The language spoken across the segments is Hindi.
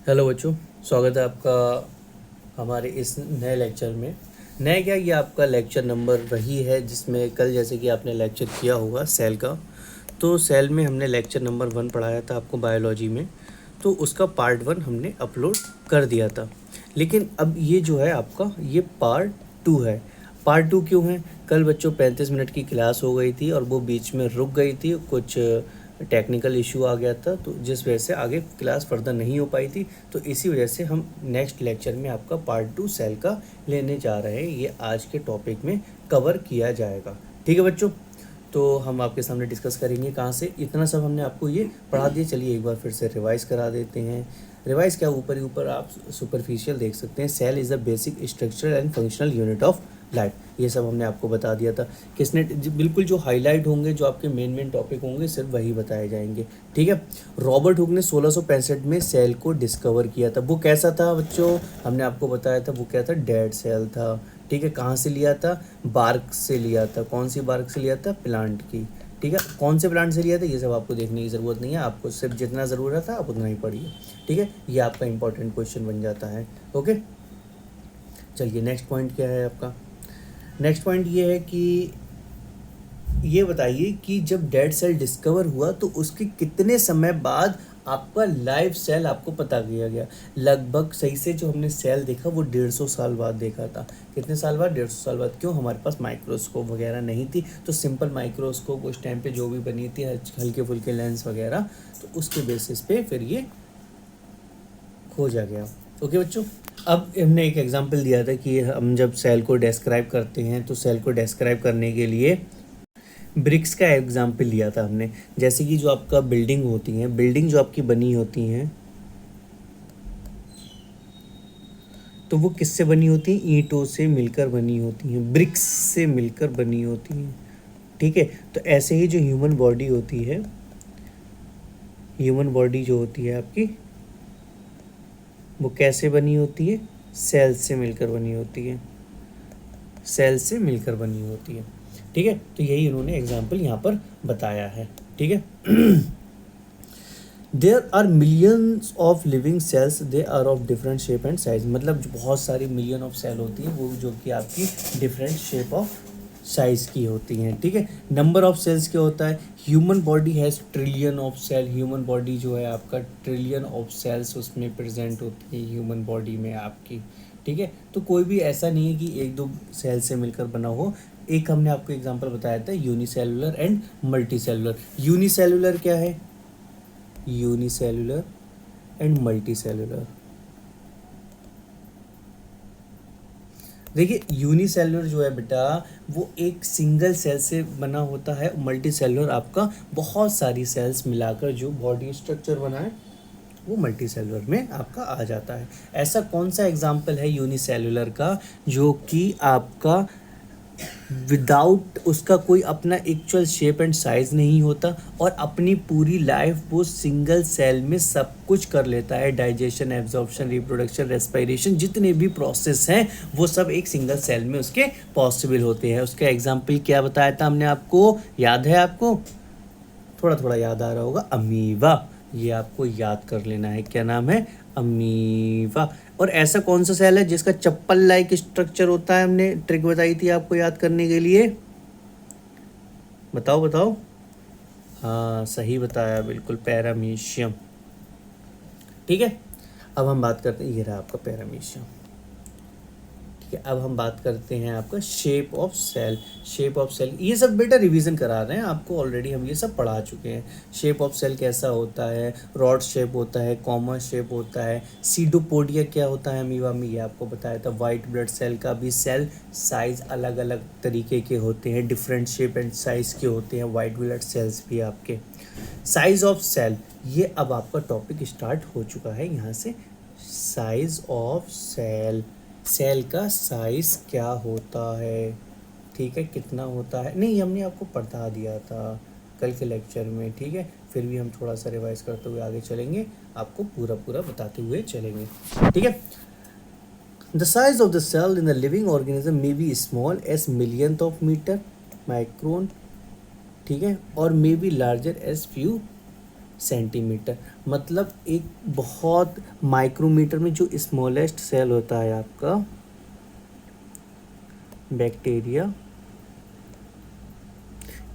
हेलो बच्चों, स्वागत है आपका हमारे इस नए लेक्चर में। नया क्या, ये आपका लेक्चर नंबर वही है जिसमें कल जैसे कि आपने लेक्चर किया होगा सेल का। तो सेल में हमने लेक्चर नंबर 1 पढ़ाया था आपको बायोलॉजी में, तो उसका पार्ट 1 हमने अपलोड कर दिया था। लेकिन अब ये जो है आपका ये पार्ट 2 है। पार्ट 2 क्यों है? कल बच्चों 35 मिनट की क्लास हो गई थी और वो बीच में रुक गई थी, कुछ टेक्निकल इशू आ गया था, तो जिस वजह से आगे क्लास फर्दर नहीं हो पाई थी। तो इसी वजह से हम नेक्स्ट लेक्चर में आपका पार्ट 2 सेल का लेने जा रहे हैं। ये आज के टॉपिक में कवर किया जाएगा। ठीक है बच्चों, तो हम आपके सामने डिस्कस करेंगे कहाँ से। इतना सब हमने आपको ये पढ़ा दिया, चलिए एक बार फिर से रिवाइज करा देते हैं। रिवाइज क्या, ऊपर ही ऊपर आप सुपरफिशियल देख सकते हैं। Cell is the basic structural and functional unit of life, ये सब हमने आपको बता दिया था। किसने बिल्कुल जो हाईलाइट होंगे, जो आपके मेन टॉपिक होंगे, सिर्फ वही बताए जाएंगे। ठीक है। रॉबर्ट हुक ने 1665 में सेल को डिस्कवर किया था। वो कैसा था बच्चों? हमने आपको बताया था वो क्या था, डेड सेल था। ठीक है। कहाँ से लिया था? बार्क से लिया था। कौन सी बार्क से लिया था? प्लांट की। ठीक है। कौन से प्लांट से लिया था ये सब आपको देखने की ज़रूरत नहीं है, आपको सिर्फ जितना ज़रूरत है आप उतना ही पढ़िए। ठीक है। ये आपका इंपॉर्टेंट क्वेश्चन बन जाता है। ओके, चलिए नेक्स्ट पॉइंट क्या है आपका। नेक्स्ट पॉइंट ये है कि ये बताइए कि जब डेड सेल डिस्कवर हुआ तो उसके कितने समय बाद आपका लाइव सेल आपको पता किया गया। लगभग सही से जो हमने सेल देखा वो 150 साल बाद देखा था। कितने साल बाद? 150 साल बाद। क्यों? हमारे पास माइक्रोस्कोप वगैरह नहीं थी, तो सिंपल माइक्रोस्कोप उस टाइम पे जो भी बनी थी, हल्के फुल्के लेंस वगैरह, तो उसके बेसिस पे फिर ये खोजा गया। ओके बच्चों, अब हमने एक एग्जांपल दिया था कि हम जब सेल को डिस्क्राइब करते हैं तो सेल को डिस्क्राइब करने के लिए ब्रिक्स का एग्जाम्पल लिया था हमने। जैसे कि जो आपका बिल्डिंग होती है, बिल्डिंग जो आपकी बनी होती हैं, तो वो किससे बनी होती हैं? ईंटों से मिलकर बनी होती हैं, ब्रिक्स से मिलकर बनी होती हैं। ठीक है। तो ऐसे ही जो ह्यूमन बॉडी होती है, ह्यूमन बॉडी जो होती है आपकी, वो कैसे बनी होती है? सेल से मिलकर बनी होती है, सेल से मिलकर बनी होती है। ठीक है। तो यही उन्होंने एग्जाम्पल यहाँ पर बताया है। ठीक है। There are millions of living cells, they are of different shape and size. मतलब बहुत सारी मिलियन ऑफ सेल होती हैं वो, जो कि आपकी डिफरेंट शेप ऑफ साइज की होती हैं। ठीक है। नंबर ऑफ सेल्स क्या होता है? Human body has trillion of cell. Human body जो है आपका ट्रिलियन ऑफ सेल्स उसमें प्रेजेंट होती है ह्यूमन बॉडी में आपकी। ठीक है। तो कोई भी ऐसा नहीं है कि एक दो सेल से मिलकर बना हो। एक हमने आपको एग्जांपल बताया था यूनिसेलुलर एंड मल्टीसेलुलर। यूनिसेलुलर क्या है? Unicellular and multicellular. देखिए, यूनिसेलुलर जो है बेटा वो एक सिंगल सेल से बना होता है। मल्टीसेलुलर आपका बहुत सारी सेल्स मिलाकर जो बॉडी स्ट्रक्चर बना है वो मल्टीसेलुलर में आपका आ जाता है। ऐसा कौन सा एग्जाम्पल है यूनिसेलुलर का जो कि आपका विदाउट उसका कोई अपना एक्चुअल शेप एंड साइज नहीं होता और अपनी पूरी लाइफ वो सिंगल सेल में सब कुछ कर लेता है? डाइजेशन, एब्जॉर्प्शन, रिप्रोडक्शन, रेस्पिरेशन, जितने भी प्रोसेस हैं वो सब एक सिंगल सेल में उसके पॉसिबल होते हैं। उसका एग्जाम्पल क्या बताया था हमने आपको? याद है आपको? थोड़ा थोड़ा याद आ रहा होगा, अमीबा। ये आपको याद कर लेना है, क्या नाम है? अमीबा। और ऐसा कौन सा सेल है जिसका चप्पल लाइक स्ट्रक्चर होता है? हमने ट्रिक बताई थी आपको याद करने के लिए, बताओ बताओ। हाँ सही बताया, बिल्कुल, पैरामीशियम। ठीक है। अब हम बात करते हैं, ये रहा आपका पैरामीशियम। ठीक है। अब हम बात करते हैं आपका shape of cell. Shape of cell ये सब बेटा रिवीजन करा रहे हैं आपको, ऑलरेडी हम ये सब पढ़ा चुके हैं। शेप ऑफ सेल कैसा होता है? रॉड शेप होता है, कॉमन शेप होता है। सीडोपोडिया क्या होता है अमीबा में, ये आपको बताया था। वाइट ब्लड सेल का भी सेल साइज अलग अलग तरीके के होते हैं, डिफरेंट शेप एंड साइज के होते हैं वाइट ब्लड सेल्स भी आपके। साइज ऑफ सेल, ये अब आपका टॉपिक स्टार्ट हो चुका है यहाँ से। साइज ऑफ सेल, सेल का साइज क्या होता है? ठीक है, कितना होता है? नहीं, हमने आपको बता दिया था कल के लेक्चर में। ठीक है, फिर भी हम थोड़ा सा रिवाइज करते हुए आगे चलेंगे, आपको पूरा पूरा बताते हुए चलेंगे। ठीक है। The size of the cell in the living organism may be small as millionth of metre micron. ठीक है। और may be larger as few centimetre. मतलब एक बहुत माइक्रोमीटर में जो स्मॉलेस्ट सेल होता है आपका बैक्टीरिया,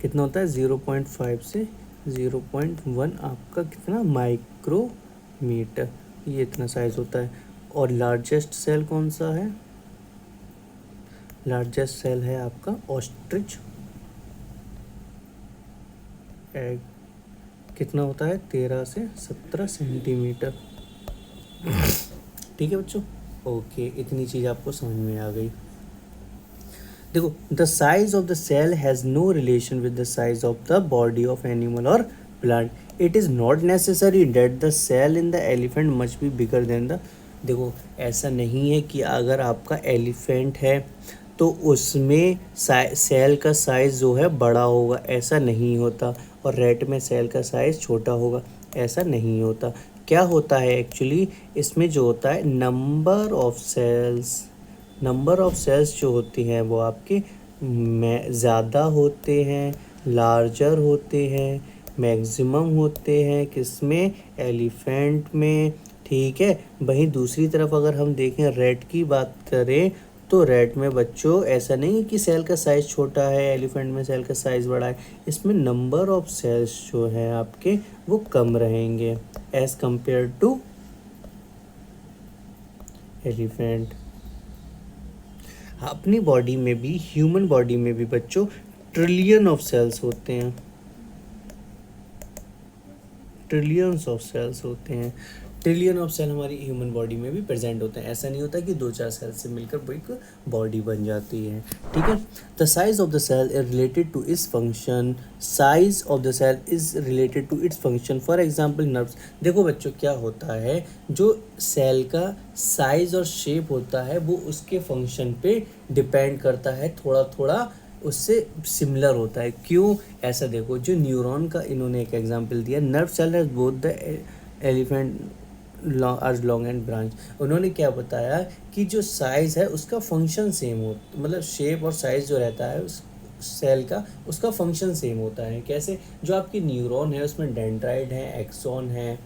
कितना होता है 0.5 से 0.1 आपका कितना माइक्रोमीटर, ये इतना साइज होता है। और लार्जेस्ट सेल कौन सा है? लार्जेस्ट सेल है आपका ऑस्ट्रिच एग, कितना होता है 13 से 17 सेंटीमीटर। ठीक है बच्चों, ओके, इतनी चीज़ आपको समझ में आ गई। देखो, the size of the cell has no relation with the size of the body of animal और plant. It is not necessary that the cell in the elephant much be bigger than the. देखो, ऐसा नहीं है कि अगर आपका एलिफेंट है तो उसमें सेल का साइज़ जो है बड़ा होगा, ऐसा नहीं होता। और रैट में सेल का साइज़ छोटा होगा, ऐसा नहीं होता। क्या होता है एक्चुअली, इसमें जो होता है नंबर ऑफ सेल्स जो होती हैं वो आपके में ज़्यादा होते हैं, लार्जर होते हैं, मैक्सिमम होते हैं किसमें? एलिफेंट में। ठीक है, वहीं दूसरी तरफ अगर हम देखें रैट की बात करें तो रैट में बच्चों ऐसा नहीं कि सेल का साइज़ छोटा है, एलिफेंट में सेल का साइज़ बड़ा है। इसमें नंबर ऑफ सेल्स जो है आपके वो कम रहेंगे एज़ कंपेयर टू एलिफेंट। अपनी बॉडी में भी, ह्यूमन बॉडी में भी बच्चों ट्रिलियन ऑफ सेल्स होते हैं, ट्रिलियंस ऑफ सेल्स होते हैं। ट्रिलियन ऑफ सेल हमारी ह्यूमन बॉडी में भी प्रेजेंट होते हैं। ऐसा नहीं होता कि 2-4 सेल से मिलकर वो एक बॉडी बन जाती है। ठीक है, the size of the cell is related to its function. Size of the cell is related to its function. For example nerves. देखो बच्चों, क्या होता है, जो सेल का साइज और शेप होता है वो उसके फंक्शन पे डिपेंड करता है, थोड़ा थोड़ा उससे सिमिलर होता है। क्यों ऐसा? देखो, जो न्यूरॉन का इन्होंने एक एग्जांपल दिया, nerve cell has both the elephant आज लॉन्ग एंड ब्रांच। उन्होंने क्या बताया कि जो साइज़ है उसका फंक्शन सेम हो, मतलब शेप और साइज़ जो रहता है उस सेल का, उसका फंक्शन सेम होता है। कैसे? जो आपकी न्यूरॉन है उसमें डेंड्राइट है, एक्सॉन है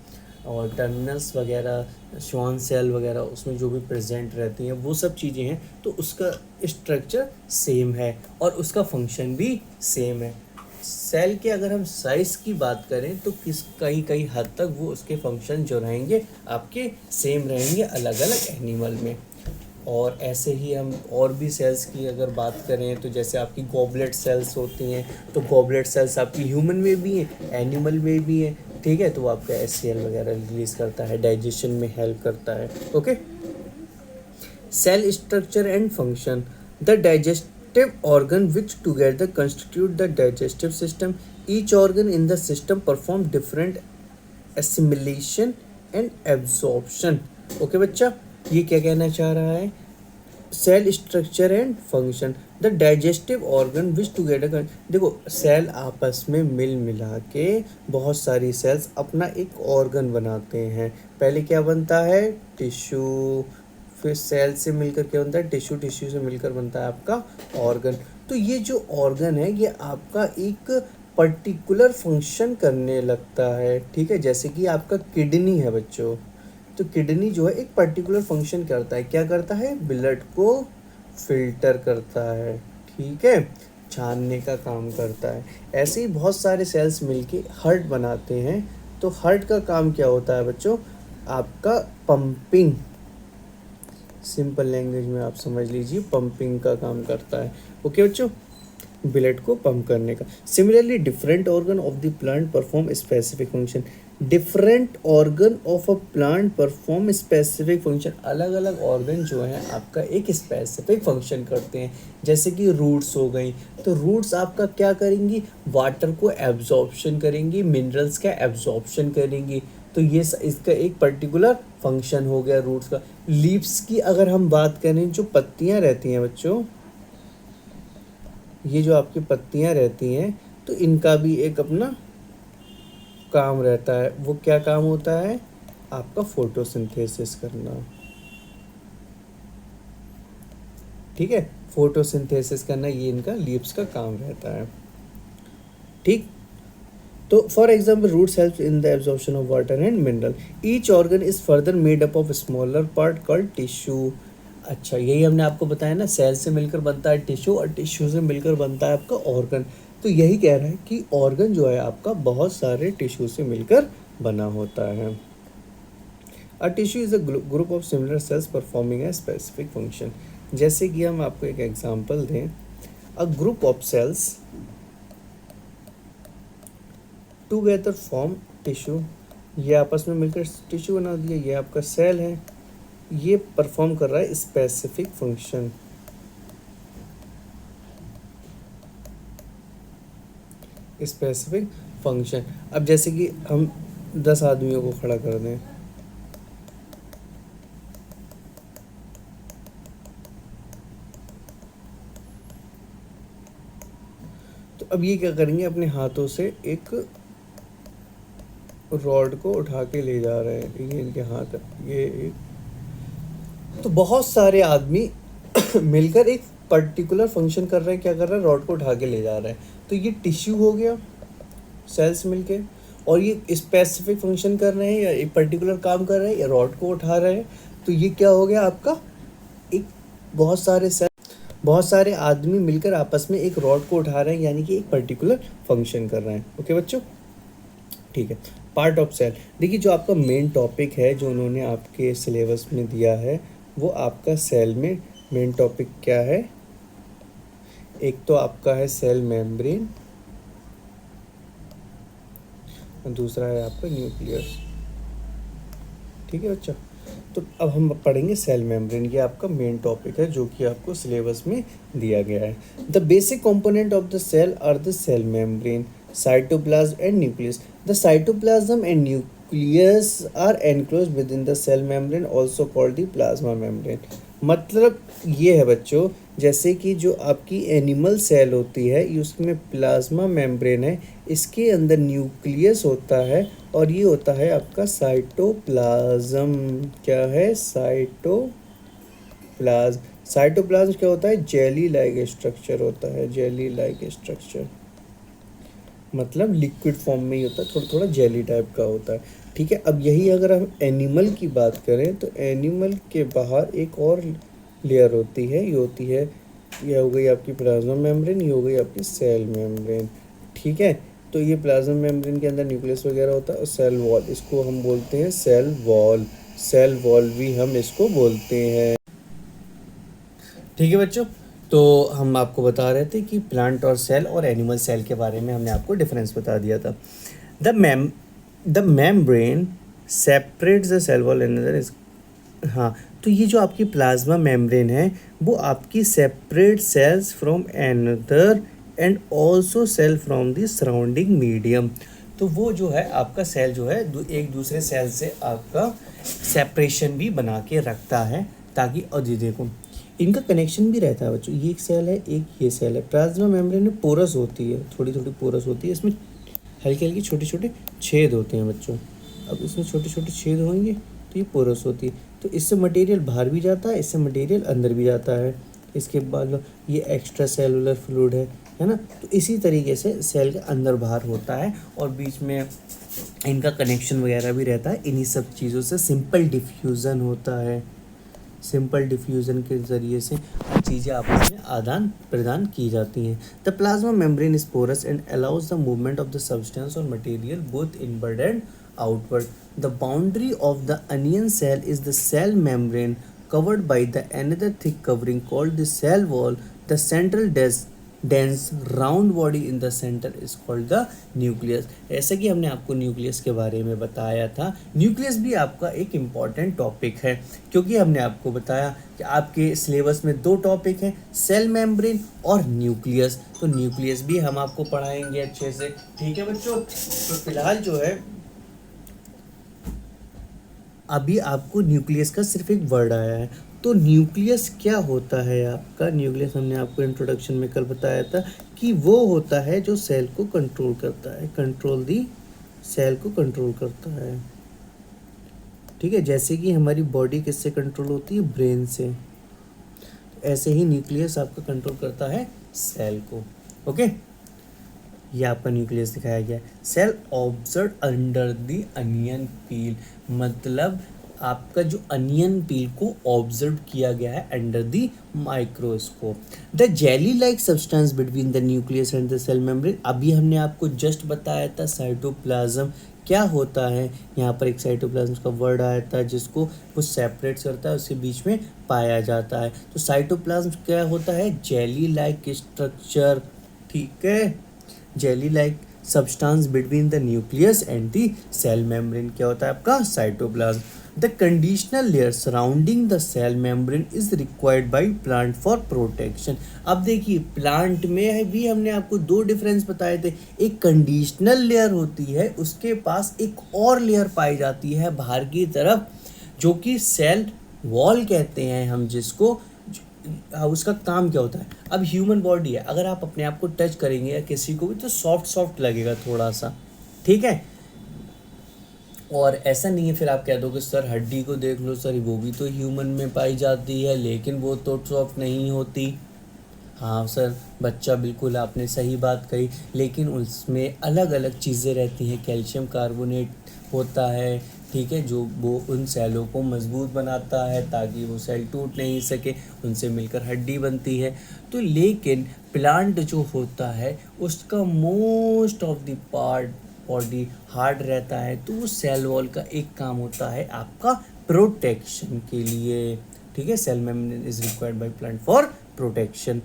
और टर्मिनल्स वगैरह, श्वान सेल वगैरह उसमें जो भी प्रेजेंट रहती हैं वो सब चीज़ें हैं, तो उसका स्ट्रक्चर सेम है और उसका फंक्शन भी सेम है। सेल के अगर हम साइज़ की बात करें तो कई कई हद तक वो उसके फंक्शन जो रहेंगे आपके सेम रहेंगे अलग अलग एनिमल में। और ऐसे ही हम और भी सेल्स की अगर बात करें तो जैसे आपकी गॉबलेट सेल्स होती हैं, तो गॉबलेट सेल्स आपकी ह्यूमन में भी हैं, एनिमल में भी हैं। ठीक है, तो वो आपका HCl वगैरह रिलीज़ करता है, डाइजेशन में हेल्प करता है। Okay, cell structure and function. The digestive organ which together constitute the digestive system. Each organ in the system perform different assimilation and absorption. Okay बच्चा, ये क्या कहना चाह रहा है? Cell structure and function, the digestive organ which together. देखो, सेल आपस में मिल मिला के बहुत सारी सेल्स अपना एक ऑर्गन बनाते हैं। पहले क्या बनता है? टिश्यू, फिर सेल से मिलकर क्या बनता है? टिश्यू, टिश्यू से मिलकर बनता है आपका ऑर्गन। तो ये जो ऑर्गन है ये आपका एक पर्टिकुलर फंक्शन करने लगता है। ठीक है, जैसे कि आपका किडनी है बच्चों, तो किडनी जो है एक पर्टिकुलर फंक्शन करता है। क्या करता है? ब्लड को फिल्टर करता है। ठीक है, छानने का काम करता है। ऐसे ही बहुत सारे सेल्स मिलके हार्ट बनाते हैं। तो हार्ट का काम क्या होता है बच्चों? आपका पंपिंग, सिंपल लैंग्वेज में आप समझ लीजिए, पंपिंग का काम करता है। ओके बच्चों, ब्लड को पंप करने का। Similarly different organ of the plant perform specific function. Different organ of a plant perform specific function. अलग अलग ऑर्गन जो है आपका एक स्पेसिफिक फंक्शन करते हैं। जैसे कि रूट्स हो गई, तो रूट्स आपका क्या करेंगी? वाटर को एब्जॉर्प्शन करेंगी, मिनरल्स का एब्जॉर्प्शन करेंगी। तो ये इसका एक पर्टिकुलर फंक्शन हो गया रूट्स का। लीव्स की अगर हम बात करें, जो पत्तियां रहती हैं बच्चों, ये जो आपकी पत्तियां रहती हैं, तो इनका भी एक अपना काम रहता है। वो क्या काम होता है? आपका फोटोसिंथेसिस करना। ठीक है, फोटोसिंथेसिस करना ये इनका लीव्स का काम रहता है। ठीक, तो for example roots help in the absorption of water and mineral. Each organ is further made up of smaller part called tissue. अच्छा, यही हमने आपको बताया ना, सेल से मिलकर बनता है टिश्यू और टिश्यू से मिलकर बनता है आपका ऑर्गन। तो यही कह रहा है कि ऑर्गन जो है आपका बहुत सारे टिश्यू से मिलकर बना होता है। A tissue is a group of similar cells performing a specific function. जैसे कि हम आपको एक एग्जांपल दें, a group of cells together form tissue. ये आपस में मिलकर टिश्यू बना दिया, ये आपका सेल है, ये परफॉर्म कर रहा है स्पेसिफिक फंक्शन। Specific function. अब जैसे कि हम 10 आदमियों को खड़ा कर दें, तो अब ये क्या करेंगे, अपने हाथों से एक रॉड को उठा के ले जा रहे हैं, ये इनके हाथ है, ये एक। तो बहुत सारे आदमी मिलकर एक पर्टिकुलर फंक्शन कर रहे हैं, क्या कर रहे हैं, रॉड को उठा के ले जा रहे हैं। तो ये टिश्यू हो गया, सेल्स मिलके, और ये स्पेसिफिक फंक्शन कर रहे हैं या एक पर्टिकुलर काम कर रहे हैं या रॉड को उठा रहे हैं। तो ये क्या हो गया आपका, एक बहुत सारे आदमी मिलकर आपस में एक रॉड को उठा रहे हैं, यानी कि एक पर्टिकुलर फंक्शन कर रहे हैं। ओके बच्चों, ठीक है। पार्ट ऑफ सेल, देखिए जो आपका मेन टॉपिक है जो उन्होंने आपके सिलेबस में दिया है, वो आपका सेल में मेन टॉपिक क्या है, एक तो आपका है सेल मेम्ब्रेन, दूसरा है आपका न्यूक्लियस। ठीक है बच्चा, तो अब हम पढ़ेंगे सेल मेम्ब्रेन। ये आपका मेन टॉपिक है जो कि आपको सिलेबस में दिया गया है। The basic component of the cell are the cell membrane, cytoplasm and nucleus. The cytoplasm and nucleus are enclosed within the cell membrane, also called the plasma membrane. मतलब ये है बच्चों, जैसे कि जो आपकी एनिमल सेल होती है, उसमें प्लाज्मा मेम्ब्रेन है, इसके अंदर न्यूक्लियस होता है, और ये होता है आपका साइटोप्लाज्म। क्या है, साइटोप्लाज्म। साइटोप्लाज्म क्या होता है, जेली लाइक स्ट्रक्चर होता है, जेली लाइक स्ट्रक्चर, मतलब लिक्विड फॉर्म में ही होता है, थोड़ा थोड़ा जेली टाइप का होता है। ठीक है, अब यही अगर हम एनिमल की बात करें तो एनिमल के बाहर एक और लेयर होती है, ये होती है, ये हो गई आपकी प्लाज्मा मेम्ब्रेन, ये हो गई आपकी सेल मेम्ब्रेन। ठीक है, तो ये प्लाज्मा मेम्ब्रेन के अंदर न्यूक्लियस वगैरह होता है, और सेल वॉल, इसको हम बोलते हैं सेल वॉल। सेल वॉल भी हम इसको बोलते हैं। ठीक है बच्चों, तो हम आपको बता रहे थे कि प्लांट और सेल और एनिमल सेल के बारे में हमने आपको डिफरेंस बता दिया था। The membrane separates the cell wall and हाँ, तो ये जो आपकी प्लाज्मा मेम्ब्रेन है वो आपकी separate cells from another and also cell from the surrounding medium. तो वो जो है आपका सेल जो है एक दूसरे सेल से आपका सेपरेशन भी बना के रखता है, ताकि और ये देखो इनका कनेक्शन भी रहता है बच्चों, ये एक सेल है, एक ये सेल है। प्लाज्मा मेम्ब्रेन में पोरस होती है, थोड़ी थोड़ी पोरस होती है, इसमें हल्के हल्के छोटे छोटे छेद होते हैं बच्चों। अब इसमें छोटे छोटे छेद होंगे तो ये पोरस होती है, तो इससे मटेरियल बाहर भी जाता है, इससे मटेरियल अंदर भी जाता है। इसके बाद ये एक्स्ट्रा सेलुलर फ्लूइड है ना। तो इसी तरीके से सेल के अंदर बाहर होता है, और बीच में इनका कनेक्शन वगैरह भी रहता है। इन्हीं सब चीज़ों से सिंपल डिफ्यूज़न होता है, सिंपल डिफ्यूज़न के ज़रिए से चीज़ें आपस में आदान प्रदान की जाती हैं। The plasma membrane is porous and allows the movement of the substance और material both inward and outward. The boundary of the onion cell is the cell membrane covered by the another thick covering called the cell wall. The central dense round body in the center is called the nucleus. ऐसा कि हमने आपको न्यूक्लियस के बारे में बताया था। न्यूक्लियस भी आपका एक इम्पॉर्टेंट टॉपिक है, क्योंकि हमने आपको बताया कि आपके सिलेबस में 2 टॉपिक हैं, सेल मेम्ब्रेन और न्यूक्लियस। तो न्यूक्लियस भी हम आपको पढ़ाएंगे अच्छे से। ठीक है बच्चों, तो फिलहाल जो है अभी आपको न्यूक्लियस का सिर्फ एक वर्ड आया है। तो न्यूक्लियस क्या होता है आपका, न्यूक्लियस हमने आपको इंट्रोडक्शन में कल बताया था कि वो होता है जो सेल को कंट्रोल करता है, कंट्रोल दी सेल को कंट्रोल करता है। ठीक है, जैसे कि हमारी बॉडी किससे कंट्रोल होती है, ब्रेन से, ऐसे ही न्यूक्लियस आपका कंट्रोल करता है सेल को। ओके, ये आपका न्यूक्लियस दिखाया गया है। Cell observe under the onion peel, मतलब आपका जो अनियन पील को ऑब्जर्व किया गया है under the microscope. The jelly like substance between the nucleus and the cell membrane, अभी हमने आपको जस्ट बताया था साइटोप्लाज्म क्या होता है। यहाँ पर एक साइटोप्लाज्म का वर्ड आया था जिसको वो सेपरेट करता है, उसके बीच में पाया जाता है। तो साइटोप्लाज्म क्या होता है, जेली लाइक स्ट्रक्चर, ठीक है, jelly like substance between the nucleus and the cell membrane क्या होता है आपका cytoplasm. The conditional layer surrounding the cell membrane is required by plant for protection. अब देखिए प्लांट में भी हमने आपको दो डिफरेंस बताए थे, एक कंडीशनल लेयर होती है, उसके पास एक और लेयर पाई जाती है बाहर की तरफ जो कि सेल वॉल कहते हैं हम जिसको। उसका काम क्या होता है, अब ह्यूमन बॉडी है, अगर आप अपने आप को टच करेंगे या किसी को भी तो सॉफ्ट सॉफ्ट लगेगा थोड़ा सा, ठीक है। और ऐसा नहीं है फिर आप कह दो कि सर हड्डी को देख लो सर वो भी तो ह्यूमन में पाई जाती है लेकिन वो तो सॉफ्ट नहीं होती। हाँ सर बच्चा बिल्कुल आपने सही बात कही, लेकिन उसमें अलग अलग चीज़ें रहती हैं, कैल्शियम कार्बोनेट होता है, ठीक है, जो वो उन सेलों को मजबूत बनाता है ताकि वो सेल टूट नहीं सके, उनसे मिलकर हड्डी बनती है। तो लेकिन प्लांट जो होता है उसका most of the part body hard रहता है, तो वो सेल वॉल का एक काम होता है आपका प्रोटेक्शन के लिए, ठीक है। Cell membrane is required by plant for protection.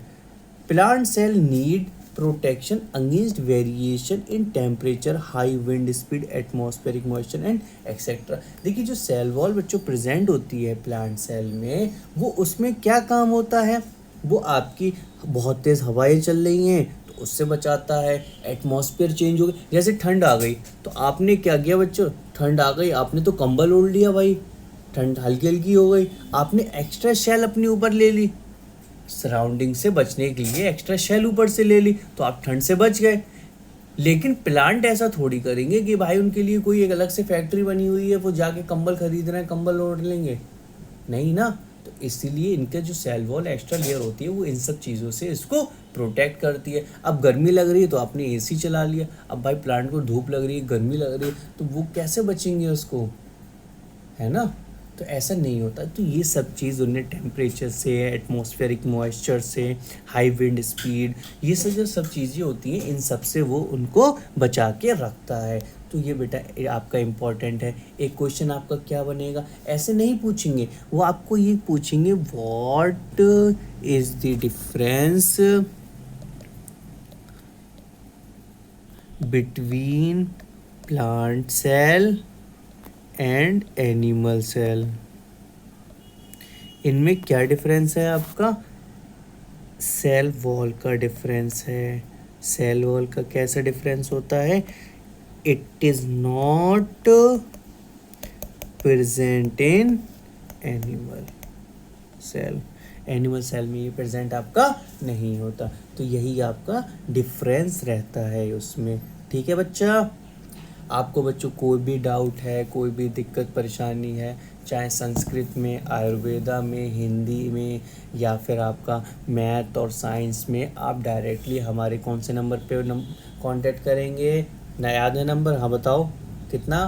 Plant cell need protection against variation in temperature, high wind speed, atmospheric moisture and etcetera. देखिए जो सेल वॉल बच्चों प्रेजेंट होती है प्लांट सेल में, वो उसमें क्या काम होता है, वो आपकी बहुत तेज़ हवाएं चल रही हैं तो उससे बचाता है, एटमॉस्फेयर चेंज हो गई, जैसे ठंड आ गई तो आपने क्या किया बच्चों, ठंड आ गई आपने तो कंबल ओढ़ लिया भाई, ठंड हल्की हल्की हो गई, आपने एक्स्ट्रा शेल अपने ऊपर ले ली, सराउंडिंग से बचने के लिए एक्स्ट्रा शेल ऊपर से ले ली तो आप ठंड से बच गए। लेकिन प्लांट ऐसा थोड़ी करेंगे कि भाई उनके लिए कोई एक अलग से फैक्ट्री बनी हुई है वो जाके कंबल खरीद रहे हैं कंबल ओढ़ लेंगे, नहीं ना। तो इसीलिए इनका जो सेल वॉल एक्स्ट्रा लेयर होती है वो इन सब चीज़ों से इसको प्रोटेक्ट करती है। अब गर्मी लग रही है तो आपने एसी चला लिया, अब भाई प्लांट को धूप लग रही है गर्मी लग रही है तो वो कैसे बचेंगे उसको, है ना। तो ऐसा नहीं होता। तो ये सब चीज़ उन्हें टेम्परेचर से, एटमॉस्फेरिक मॉइस्चर से, हाई विंड स्पीड, ये सब जो सब चीज़ें होती हैं इन सब से वो उनको बचा के रखता है। तो ये बेटा आपका इम्पॉर्टेंट है। एक क्वेश्चन आपका क्या बनेगा, ऐसे नहीं पूछेंगे, वो आपको ये पूछेंगे what is the difference between plant cell and animal cell, इनमें क्या डिफरेंस है आपका, सेल वॉल का डिफरेंस है। सेल वॉल का कैसा डिफरेंस होता है, it is not present in animal cell, animal cell में ये प्रेजेंट आपका नहीं होता। तो यही आपका डिफरेंस रहता है उसमें, ठीक है बच्चा। आपको बच्चों कोई भी डाउट है, कोई भी दिक्कत परेशानी है, चाहे संस्कृत में, आयुर्वेदा में, हिंदी में या फिर आपका मैथ और साइंस में, आप डायरेक्टली हमारे कौन से नंबर पे कांटेक्ट करेंगे, ना याद है नंबर, हाँ बताओ कितना,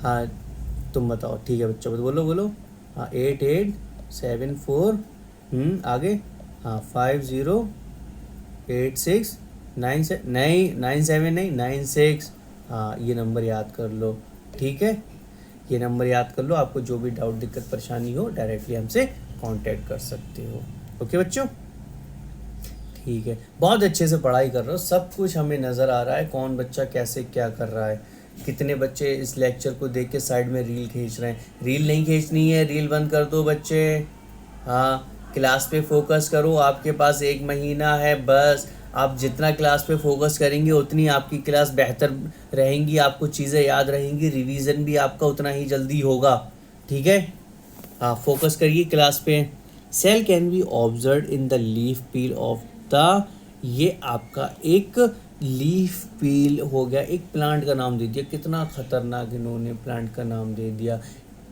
हाँ तुम बताओ, ठीक है बच्चों बोलो बोलो, हाँ 8874 आगे, हाँ 5086 नहीं 97 नहीं 96, हाँ ये नंबर याद कर लो, ठीक है, ये नंबर याद कर लो। आपको जो भी डाउट दिक्कत परेशानी हो डायरेक्टली हमसे कांटेक्ट कर सकते हो। ओके बच्चों, ठीक है, बहुत अच्छे से पढ़ाई कर रहे हो, सब कुछ हमें नज़र आ रहा है कौन बच्चा कैसे क्या कर रहा है। कितने बच्चे इस लेक्चर को देख के साइड में रील खींच रहे हैं, रील नहीं खींचनी है, रील बंद कर दो बच्चे, हाँ क्लास पे फोकस करो, आपके पास 1 महीना है बस, आप जितना क्लास पे फोकस करेंगे उतनी आपकी क्लास बेहतर रहेंगी, आपको चीज़ें याद रहेंगी, रिवीजन भी आपका उतना ही जल्दी होगा, ठीक है। हाँ फोकस करिए क्लास पे। Cell can be observe in the leaf peel of the, ये आपका एक लीफ पील हो गया, एक प्लांट का नाम दे दिया, कितना खतरनाक इन्होंने प्लांट का नाम दे दिया,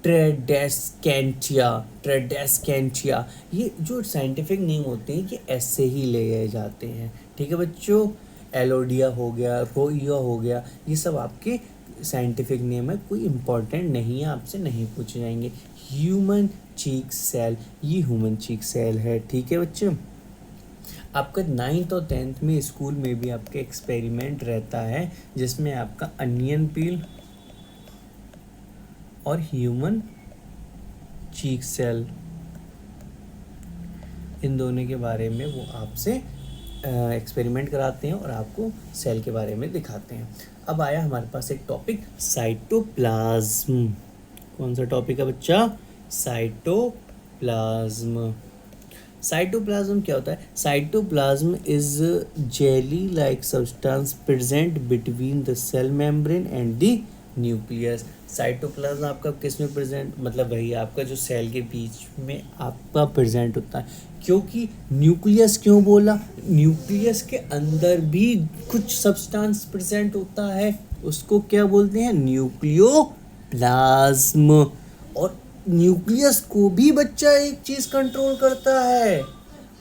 ट्रेडेस्केंटिया, ट्रेडेस्केंटिया, ये जो साइंटिफिक नेम होते हैं कि ऐसे ही लिए जाते हैं, ठीक है बच्चों। एलोडिया हो गया, रोइया हो गया, ये सब आपके साइंटिफिक नेम है, कोई इम्पोर्टेंट नहीं है, आपसे नहीं पूछे जाएंगे। ह्यूमन चीक सेल, ये ह्यूमन चीक सेल है। ठीक है बच्चों, आपका 9th और 10th में स्कूल में भी आपका एक्सपेरिमेंट रहता है जिसमें आपका अनियन पील और ह्यूमन चीक सेल, इन दोनों के बारे में वो आपसे एक्सपेरिमेंट कराते हैं और आपको सेल के बारे में दिखाते हैं। अब आया हमारे पास एक टॉपिक, साइटोप्लाज्म। कौन सा टॉपिक है बच्चा? साइटोप्लाज्म। साइटोप्लाज्म क्या होता है? Cytoplasm is jelly like substance present between the cell membrane and the nucleus. Cytoplasm आपका किस में प्रेजेंट, मतलब वही आपका जो सेल के बीच में आपका प्रेजेंट होता है। क्योंकि न्यूक्लियस क्यों बोला? न्यूक्लियस के अंदर भी कुछ सब्सटेंस प्रेजेंट होता है, उसको क्या बोलते हैं? न्यूक्लियोप्लाज्म। और न्यूक्लियस को भी बच्चा एक चीज कंट्रोल करता है,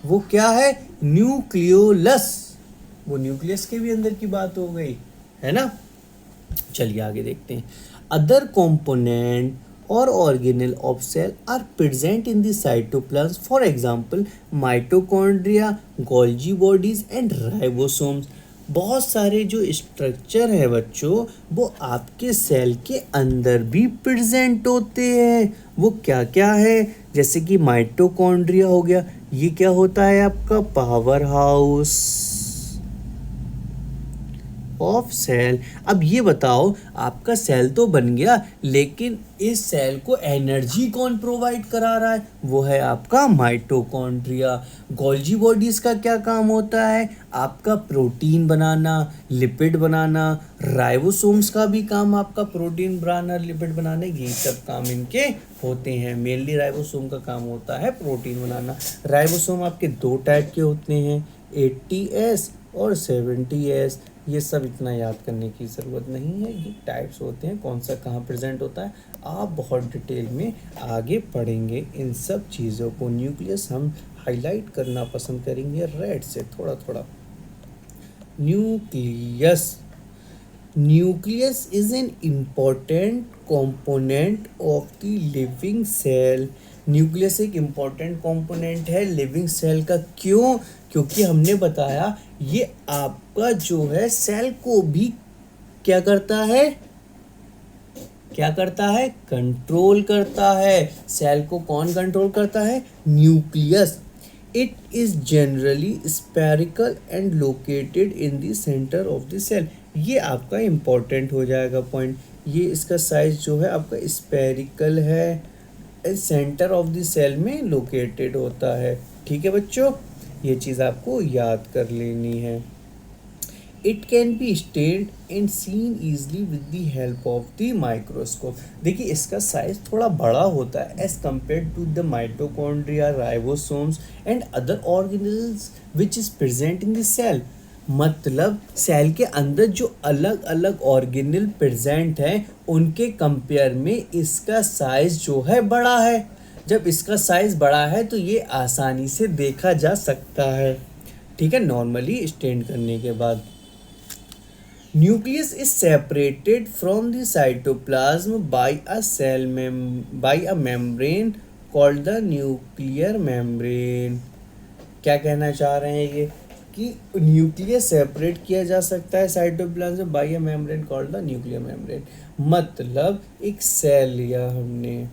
वो क्या है? न्यूक्लियोलस। वो न्यूक्लियस के भी अंदर की बात हो गई है ना। चलिए आगे देखते हैं। अदर कंपोनेंट और organelle of cell are present in the cytoplasm, for example mitochondria, Golgi bodies and ribosomes. बहुत सारे जो स्ट्रक्चर है बच्चों, वो आपके सेल के अंदर भी प्रेजेंट होते हैं। वो क्या क्या है? जैसे कि माइटोकॉन्ड्रिया हो गया, ये क्या होता है? आपका पावर हाउस ऑफ सेल। अब ये बताओ, आपका सेल तो बन गया, लेकिन इस सेल को एनर्जी कौन प्रोवाइड करा रहा है? वो है आपका माइटोकॉन्ड्रिया। गोल्जी बॉडीज का क्या काम होता है? आपका प्रोटीन बनाना, लिपिड बनाना। राइबोसोम्स का भी काम आपका प्रोटीन बनाना, लिपिड बनाना, ये सब काम इनके होते हैं। मेनली राइबोसोम का काम होता है प्रोटीन बनाना। राइबोसोम आपके 2 टाइप के होते हैं, 80S और 70S। ये सब इतना याद करने की ज़रूरत नहीं है, ये टाइप्स होते हैं, कौन सा कहाँ प्रेजेंट होता है, आप बहुत डिटेल में आगे पढ़ेंगे इन सब चीज़ों को। न्यूक्लियस हम हाईलाइट करना पसंद करेंगे रेड से थोड़ा थोड़ा। Nucleus, nucleus is an important component of the living cell. Nucleus एक इम्पॉर्टेंट कंपोनेंट है लिविंग सेल का। क्यों? क्योंकि हमने बताया ये आपका जो है सेल को भी क्या करता है? क्या करता है? कंट्रोल करता है। सेल को कौन कंट्रोल करता है? Nucleus. It is generally spherical and located in the centre of the cell. ये आपका इम्पोर्टेंट हो जाएगा पॉइंट। ये इसका साइज जो है आपका स्पेरिकल है, सेंटर ऑफ द सेल में लोकेटेड होता है। ठीक है बच्चों, ये चीज़ आपको याद कर लेनी है। It can be stained and seen easily with the help of the microscope. देखिए इसका साइज थोड़ा बड़ा होता है as compare to the mitochondria, ribosomes and other organelles which is present in the cell. मतलब सेल के अंदर जो अलग अलग ऑर्गेनेल प्रेजेंट हैं उनके कंपेयर में इसका साइज जो है बड़ा है। जब इसका साइज बड़ा है तो ये आसानी से देखा जा सकता है। ठीक है, नॉर्मली स्टेंड करने के बाद। Nucleus is separated from the cytoplasm by a membrane called the nuclear membrane. क्या कहना चाह रहे हैं ये कि न्यूक्लियस सेपरेट किया जा सकता है cytoplasm by a membrane called the nuclear membrane. मतलब एक सेल लिया हमने,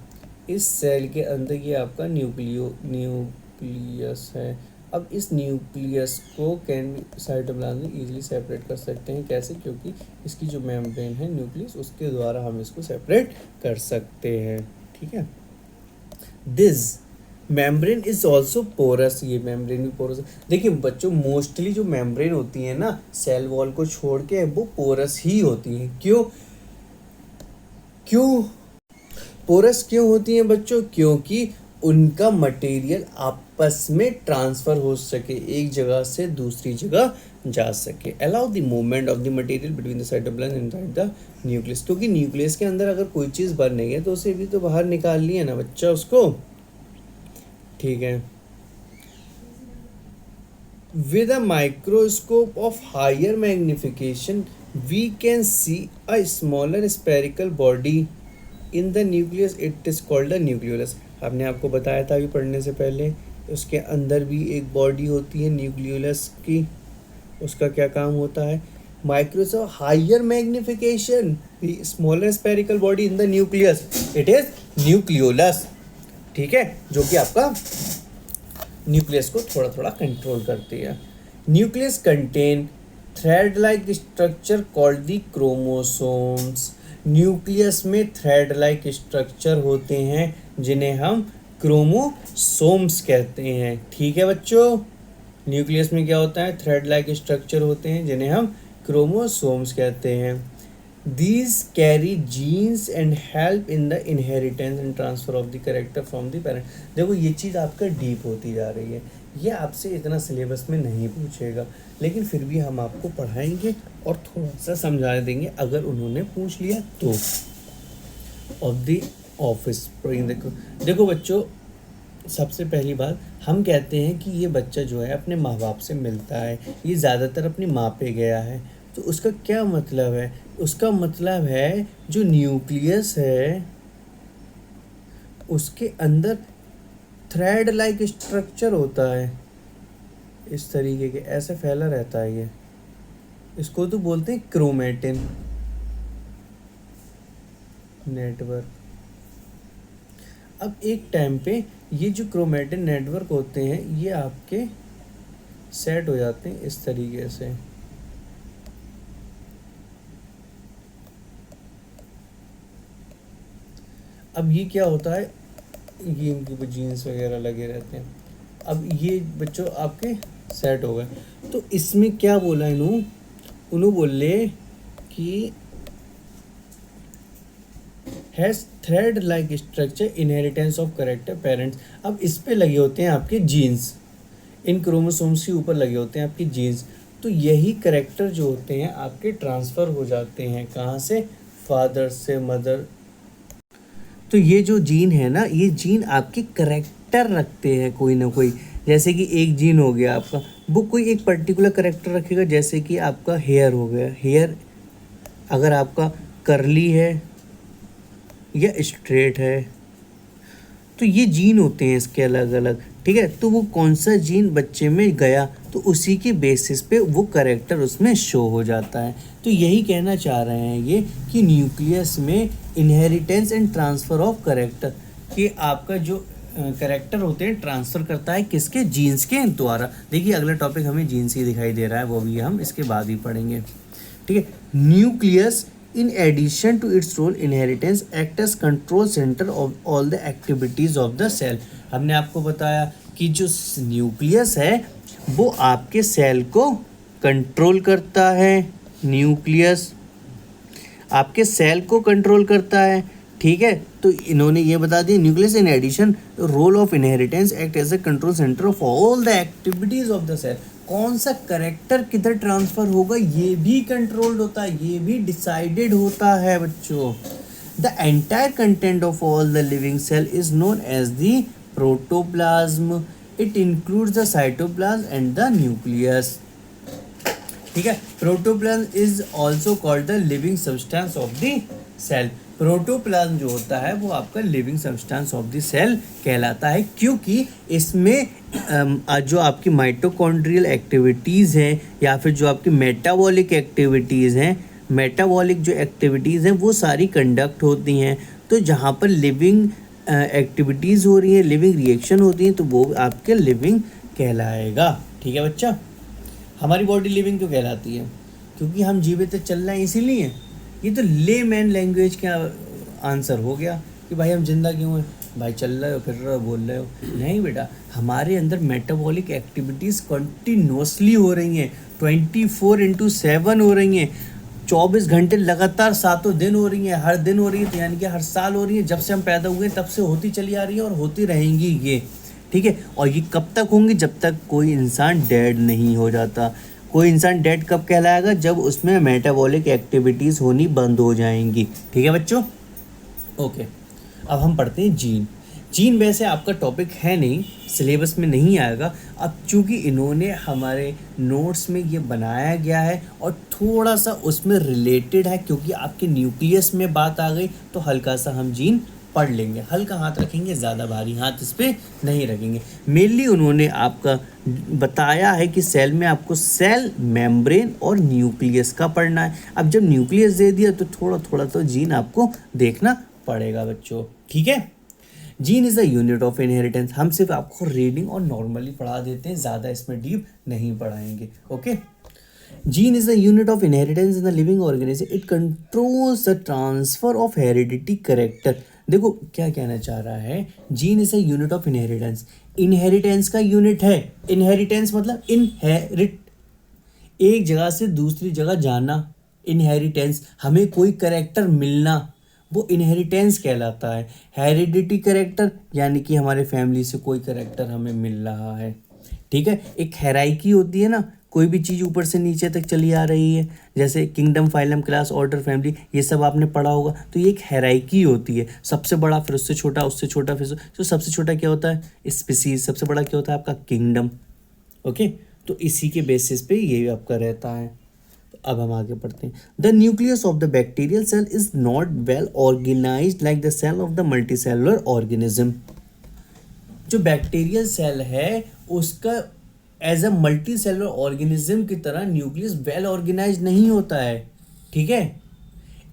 इस सेल के अंदर ये आपका न्यूक्लियस है। अब इस न्यूक्लियस को कैन साइटोप्लाज्म इजीली सेपरेट कर सकते हैं। कैसे? क्योंकि इसकी जो मेम्ब्रेन है न्यूक्लियस, उसके द्वारा हम इसको सेपरेट कर सकते हैं। ठीक है, this membrane is also porous. ये मेम्ब्रेन भी पोरस है। देखिए बच्चों, मोस्टली जो मेम्ब्रेन होती है ना सेल वॉल को छोड़ के, वो पोरस ही होती हैं। क्यों क्यों पोरस क्यों होती हैं बच्चों? क्योंकि उनका मटेरियल आपस में ट्रांसफ़र हो सके, एक जगह से दूसरी जगह जा सके। Allow the movement of the material between the cytoplasm inside the nucleus. क्योंकि न्यूक्लियस के अंदर अगर कोई चीज़ बन रही है तो उसे भी तो बाहर निकालनी है ना बच्चा उसको। ठीक है, with a microscope of higher magnification we can see a smaller spherical body in the nucleus. It is called a nucleolus. आपने आपको बताया था अभी पढ़ने से पहले, उसके अंदर भी एक बॉडी होती है न्यूक्लियोलस की. उसका क्या काम होता है? Microscope higher magnification smaller spherical body in the nucleus, it is nucleolus. ठीक है, जो कि आपका न्यूक्लियस को थोड़ा थोड़ा कंट्रोल करती है. Nucleus contain thread like structure called the chromosomes. Nucleus में थ्रेड लाइक स्ट्रक्चर होते हैं जिन्हें हम क्रोमोसोम्स कहते हैं. ठीक है बच्चों, न्यूक्लियस में क्या होता है? थ्रेड लाइक स्ट्रक्चर होते हैं जिन्हें हम क्रोमोसोम्स कहते हैं. These carry genes and help in the inheritance and transfer of the character from the parent. देखो ये चीज़ आपका डीप होती जा रही है, ये आपसे इतना सिलेबस में नहीं पूछेगा, लेकिन फिर भी हम आपको पढ़ाएंगे और थोड़ा सा समझा देंगे अगर उन्होंने पूछ लिया तो. ऑफ द ऑफिस देखो बच्चों, सबसे पहली बात हम कहते हैं कि ये बच्चा जो है अपने माँ बाप से मिलता है, ये ज़्यादातर अपनी माँ पे गया है. तो उसका क्या मतलब है? उसका मतलब है जो न्यूक्लियस है उसके अंदर थ्रेड लाइक स्ट्रक्चर होता है, इस तरीके के ऐसे फैला रहता है ये. इसको तो बोलते हैं क्रोमेटिन नेटवर्क. अब एक टाइम पे ये जो क्रोमेटिन नेटवर्क होते हैं ये आपके सेट हो जाते हैं इस तरीके से. अब ये क्या होता है, ये इनके ऊपर जीन्स वगैरह लगे रहते हैं. अब ये बच्चों आपके सेट हो गए, तो इसमें क्या बोला उन्होंने बोले कि has thread like structure inheritance of character parents. अब इस पे लगे होते हैं आपके जीन्स, इन क्रोमोसोम्स के ऊपर लगे होते हैं आपके जीन्स. तो यही करेक्टर जो होते हैं आपके ट्रांसफ़र हो जाते हैं कहाँ से? फादर से मदर. तो ये जो जीन है ना, ये जीन आपके करेक्टर रखते हैं कोई ना कोई. जैसे कि एक जीन हो गया आपका, वो कोई एक पर्टिकुलर करेक्टर रखेगा. जैसे कि आपका हेयर हो गया, हेयर अगर आपका करली है या स्ट्रेट है, तो ये जीन होते हैं इसके अलग अलग. ठीक है, तो वो कौन सा जीन बच्चे में गया तो उसी के बेसिस पे वो करेक्टर उसमें शो हो जाता है. तो यही कहना चाह रहे हैं ये कि न्यूक्लियस में inheritance and transfer of character, कि आपका जो करेक्टर होते हैं ट्रांसफ़र करता है किसके? जीन्स के द्वारा. देखिए अगला टॉपिक हमें जीन्स ही दिखाई दे रहा है, वो भी हम इसके बाद ही पढ़ेंगे. ठीक है, nucleus in addition to its role inheritance act as control center of all the activities of the cell. हमने आपको बताया कि जो न्यूक्लियस है वो आपके सेल को कंट्रोल करता है. न्यूक्लियस आपके सेल को कंट्रोल करता है. ठीक है, तो इन्होंने ये बता दिया nucleus in addition role of inheritance act as a control centre of all the activities of the cell. कौन सा करेक्टर किधर ट्रांसफ़र होगा ये भी कंट्रोल्ड होता है, ये भी डिसाइडेड होता है बच्चों. The entire content of all the living cell is known as the protoplasm. It includes the cytoplasm and the nucleus. ठीक है, protoplasm is also called the living substance of the cell. Protoplasm जो होता है वो आपका living substance of the cell कहलाता है, क्योंकि इसमें जो आपकी माइटोकॉन्ड्रियल एक्टिविटीज़ हैं या फिर जो आपकी मेटाबॉलिक एक्टिविटीज़ हैं, मेटाबॉलिक जो एक्टिविटीज़ हैं वो सारी कंडक्ट होती हैं. तो जहाँ पर लिविंग एक्टिविटीज़ हो रही हैं, लिविंग रिएक्शन होती हैं, तो वो आपके लिविंग कहलाएगा. ठीक है बच्चा, हमारी बॉडी लिविंग क्यों कहलाती है? क्योंकि हम जीवित चल रहे हैं इसीलिए. ये तो ले मैन लैंग्वेज का आंसर हो गया कि भाई हम जिंदा क्यों हैं? भाई चल रहे हो, फिर रहे हो, बोल रहे हो. नहीं बेटा, हमारे अंदर मेटाबॉलिक एक्टिविटीज़ कंटिन्यूसली हो रही हैं, 24/7 हो रही हैं, 24 घंटे लगातार 7 दिन हो रही हैं, हर दिन हो रही है. तो यानी कि हर साल हो रही है. जब से हम पैदा हुए तब से होती चली आ रही है और होती रहेंगी ये. ठीक है, और ये कब तक होंगी? जब तक कोई इंसान डेड नहीं हो जाता. कोई इंसान डेड कब कहलाएगा? जब उसमें मेटाबॉलिक एक्टिविटीज़ होनी बंद हो जाएंगी. ठीक है बच्चों, ओके. अब हम पढ़ते हैं जीन. जीन वैसे आपका टॉपिक है नहीं, सिलेबस में नहीं आएगा। अब चूंकि इन्होंने हमारे नोट्स में ये बनाया गया है और थोड़ा सा उसमें रिलेटेड है, क्योंकि आपके न्यूक्लियस में बात आ गई, तो हल्का सा हम जीन पढ़ लेंगे, हल्का हाथ रखेंगे, ज़्यादा भारी हाथ इस पर नहीं रखेंगे। मेनली उन्होंने आपका बताया है कि सेल में आपको सेल मेम्ब्रेन और न्यूक्लियस का पढ़ना है। अब जब न्यूक्लियस दे दिया तो थोड़ा थोड़ा तो जीन आपको देखना पड़ेगा बच्चों, ठीक है। Gene is the unit of inheritance. हम सिर्फ आपको रीडिंग और नॉर्मली पढ़ा देते हैं, ज़्यादा इसमें डीप नहीं पढ़ाएंगे, okay. Gene is the unit of inheritance in the living organism. It controls the transfer of heredity character. देखो क्या कहना चाह रहा है, gene is a unit of inheritance. Inheritance का यूनिट है, इनहेरिटेंस मतलब इनहेरिट, एक जगह से दूसरी जगह जाना, इनहेरिटेंस, हमें कोई कैरेक्टर मिलना, वो इनहेरिटेंस कहलाता है। हेरिडिटी कैरेक्टर यानी कि हमारे फैमिली से कोई कैरेक्टर हमें मिल रहा है, ठीक है। एक हेराइकी होती है ना, कोई भी चीज़ ऊपर से नीचे तक चली आ रही है, जैसे kingdom, phylum, class, order, family, ये सब आपने पढ़ा होगा। तो ये एक हेराइकी होती है, सबसे बड़ा, फिर उससे छोटा, उससे छोटा, फिर तो सबसे छोटा क्या होता है, स्पीसीज। सबसे बड़ा क्या होता है आपका, किंगडम, ओके। तो इसी के बेसिस पे ये आपका रहता है। अब हम आगे पढ़ते हैं। The nucleus of the bacterial cell is not well organised like the cell of the multicellular organism. जो बैक्टीरियल सेल है उसका as a multicellular organism की तरह न्यूक्लियस वेल ऑर्गेनाइज नहीं होता है, ठीक है।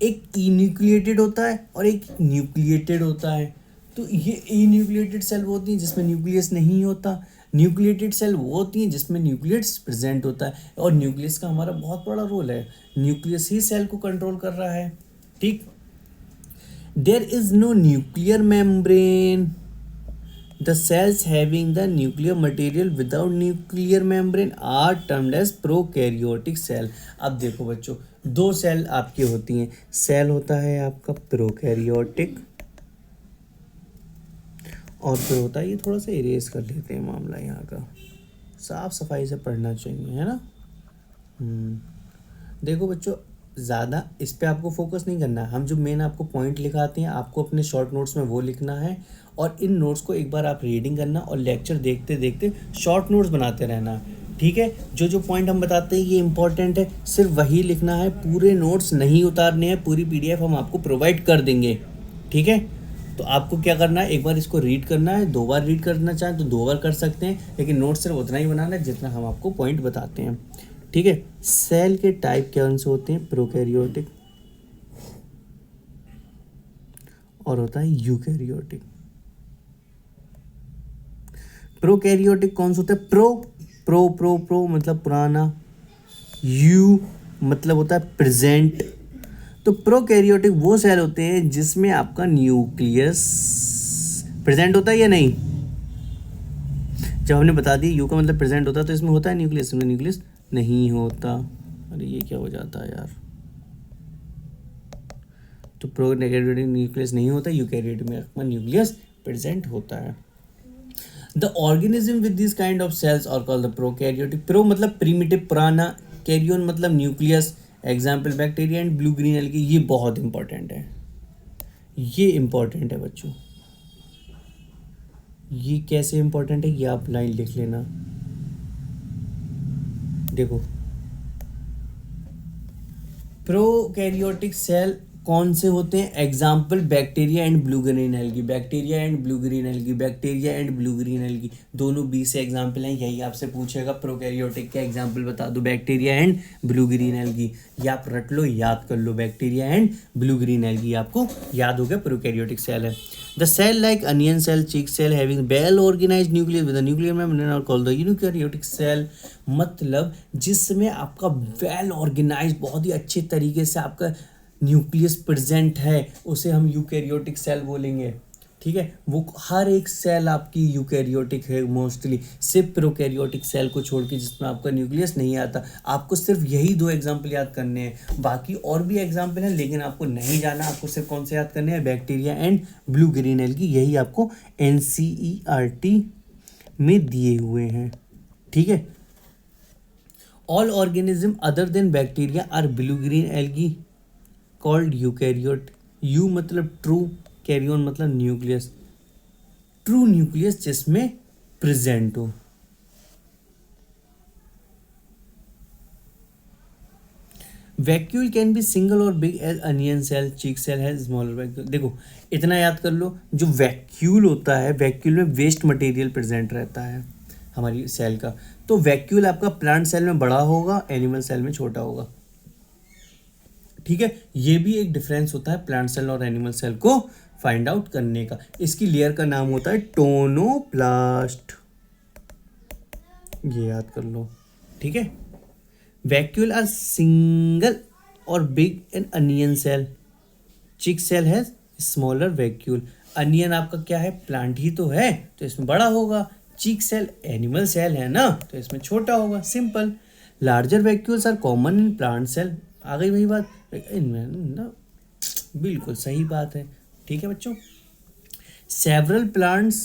एक इन्यूक्लिएटेड होता है और एक न्यूक्लिएटेड होता है। तो ये इन्यूक्लिएटेड सेल वो होती हैं जिसमें न्यूक्लियस नहीं होता, न्यूक्लिएटेड सेल वो होती हैं जिसमें न्यूक्लियस प्रेजेंट होता है। और न्यूक्लियस का हमारा बहुत बड़ा रोल है, न्यूक्लियस ही सेल को कंट्रोल कर रहा है, ठीक। There is no nuclear membrane. The cells having the nuclear material without nuclear membrane are termed as prokaryotic cell। अब देखो बच्चों, दो सेल आपकी होती हैं, सेल होता है आपका प्रोकैरियोटिक और फिर होता है, ये थोड़ा सा इरेज कर लेते हैं मामला यहाँ का, साफ सफाई से पढ़ना चाहिए, है ना। देखो बच्चों, ज़्यादा इस पे आपको फोकस नहीं करना है। हम जो मेन आपको पॉइंट लिखाते हैं आपको अपने शॉर्ट नोट्स में वो लिखना है, और इन नोट्स को एक बार आप रीडिंग करना और लेक्चर देखते देखते शॉर्ट नोट्स बनाते रहना, ठीक है। जो जो पॉइंट हम बताते हैं ये इंपॉर्टेंट है, सिर्फ वही लिखना है, पूरे नोट्स नहीं उतारने हैं। पूरी PDF हम आपको प्रोवाइड कर देंगे, ठीक है। तो आपको क्या करना है, एक बार इसको रीड करना है, 2 बार रीड करना चाहें तो 2 बार कर सकते हैं, लेकिन नोट सिर्फ उतना ही बनाना है जितना हम आपको पॉइंट बताते हैं, ठीक है। सेल के टाइप कौन से होते हैं, प्रोकैरियोटिक और होता है यूकैरियोटिक। प्रोकैरियोटिक कौन सा होता है, प्रो मतलब पुराना, यू मतलब होता है प्रेजेंट। तो प्रोकैरियोटिक वो सेल होते हैं जिसमें आपका न्यूक्लियस प्रेजेंट होता है या नहीं। जब हमने बता दी यू का मतलब प्रेजेंट होता है, तो इसमें होता है न्यूक्लियस, इसमें न्यूक्लियस नहीं होता। अरे ये क्या हो जाता है यार, तो प्रोकैरियोटिक न्यूक्लियस नहीं होता, यूकैरियोटिक में न्यूक्लियस प्रेजेंट होता है। The organism with this kind of cells are called the prokaryotic. Pro मतलब प्रीमिटिव, पुराना, कैरियन मतलब nucleus, example bacteria and blue green algae. ये बहुत इंपॉर्टेंट है, ये इंपॉर्टेंट है बच्चों। ये कैसे इंपॉर्टेंट है ये आप लाइन लिख लेना। देखो प्रोकैरियोटिक सेल कौन से होते हैं, example bacteria and blue green algae, bacteria and blue green algae, bacteria and blue green algae, दोनों बी से एग्जाम्पल हैं। यही आपसे पूछेगा प्रोकैरियोटिक का एग्जाम्पल बता दो, bacteria and blue green algae. ये आप रट लो, याद कर लो, bacteria and blue green algae आपको याद हो गया, प्रोकैरियोटिक सेल है। The cell like onion cell, cheek cell having well organized nucleus with a nuclear membrane are called the eukaryotic cell. मतलब जिसमें आपका वेल ऑर्गेनाइज्ड, बहुत ही अच्छे तरीके से आपका न्यूक्लियस प्रेजेंट है, उसे हम यूकैरियोटिक सेल बोलेंगे, ठीक है। वो हर एक सेल आपकी यूकैरियोटिक है मोस्टली, सिर्फ प्रोकैरियोटिक सेल को छोड़ के जिसमें आपका न्यूक्लियस नहीं आता। आपको सिर्फ यही 2 एग्जाम्पल याद करने हैं, बाकी और भी एग्जाम्पल हैं लेकिन आपको नहीं जाना। आपको सिर्फ कौन से याद करने हैं, bacteria and blue green algae, यही आपको NCERT में दिए हुए हैं, ठीक है। All organism other than bacteria are blue green algae called eukaryote. Eu मतलब ट्रू, कैरियन मतलब न्यूक्लियस। ट्रू न्यूक्लियस जिसमें प्रेजेंट हो। वैक्यूल कैन बी सिंगल और big as onion cell, cheek cell है स्मॉलर वैक्यूल। देखो इतना याद कर लो, जो वैक्यूल होता है, वैक्यूल में वेस्ट मटेरियल प्रेजेंट रहता है हमारी सेल का। तो वैक्यूल आपका प्लांट सेल में बड़ा होगा, एनिमल सेल में छोटा होगा। ठीक है, ये भी एक डिफरेंस होता है प्लांट सेल और एनिमल सेल को फाइंड आउट करने का। इसकी लेयर का नाम होता है टोनोप्लास्ट, ये याद कर लो। ठीक है, वैक्यूल आर सिंगल और big N onion cell, cheek cell है स्मॉलर वैक्यूल। अनियन आपका क्या है, प्लांट ही तो है, तो इसमें बड़ा होगा। चिक सेल एनिमल सेल है ना, तो इसमें छोटा होगा, simple. Larger vacuoles are common in plant cell. आ गई वही बात, इनमें ना बिल्कुल सही बात है। ठीक है बच्चों, सेवरल प्लांट्स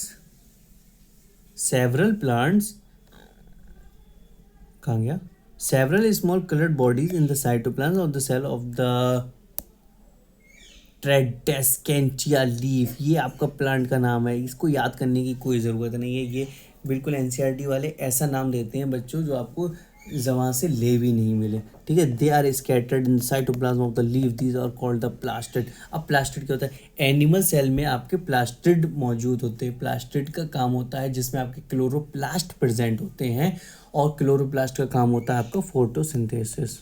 कहाँ गया, several small colored bodies in the cytoplasm of the cell of the Tradescantia leaf। ये आपका प्लांट का नाम है, इसको याद करने की कोई ज़रूरत नहीं है। ये बिल्कुल एनसीईआरटी वाले ऐसा नाम देते हैं बच्चों जो आपको ज़बान से ले भी नहीं मिले। ठीक है, they are scattered in cytoplasm of the leaf, these are called the plastid. अब प्लास्टिड क्या होता है, एनिमल सेल में आपके प्लास्टिड मौजूद होते हैं। प्लास्टिड का काम होता है जिसमें आपके क्लोरोप्लास्ट प्रेजेंट होते हैं, और क्लोरोप्लास्ट का काम होता है आपका फोटोसिंथेसिस।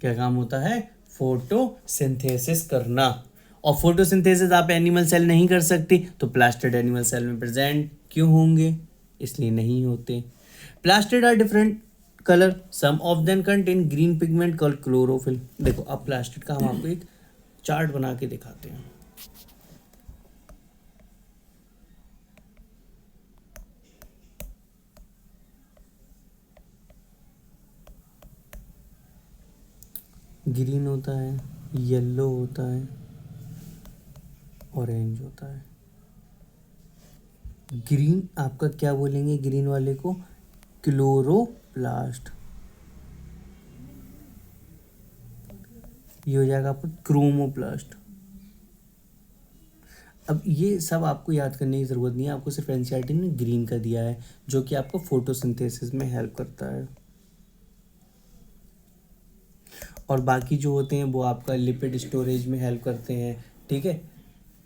क्या काम होता है, फोटोसिंथेसिस करना। और फोटोसिंथेसिस आप एनिमल सेल नहीं कर सकती, तो प्लास्टिड एनिमल सेल में प्रेजेंट क्यों होंगे, इसलिए नहीं होते। Plastid are different colour, some of them contain green pigment called chlorophyll. देखो अब प्लास्टिड का हम आपको एक चार्ट बना के दिखाते हैं। ग्रीन होता है, येलो होता है, ऑरेंज होता है। ग्रीन आपका क्या बोलेंगे, ग्रीन वाले को क्लोरोप्लास्ट। ये हो जाएगा आपका क्रोमोप्लास्ट। अब ये सब आपको याद करने की ज़रूरत नहीं है, आपको सिर्फ एनसीईआरटी ने ग्रीन का दिया है जो कि आपको फोटोसिंथेसिस में हेल्प करता है। और बाकी जो होते हैं वो आपका लिपिड स्टोरेज में हेल्प करते हैं। ठीक है,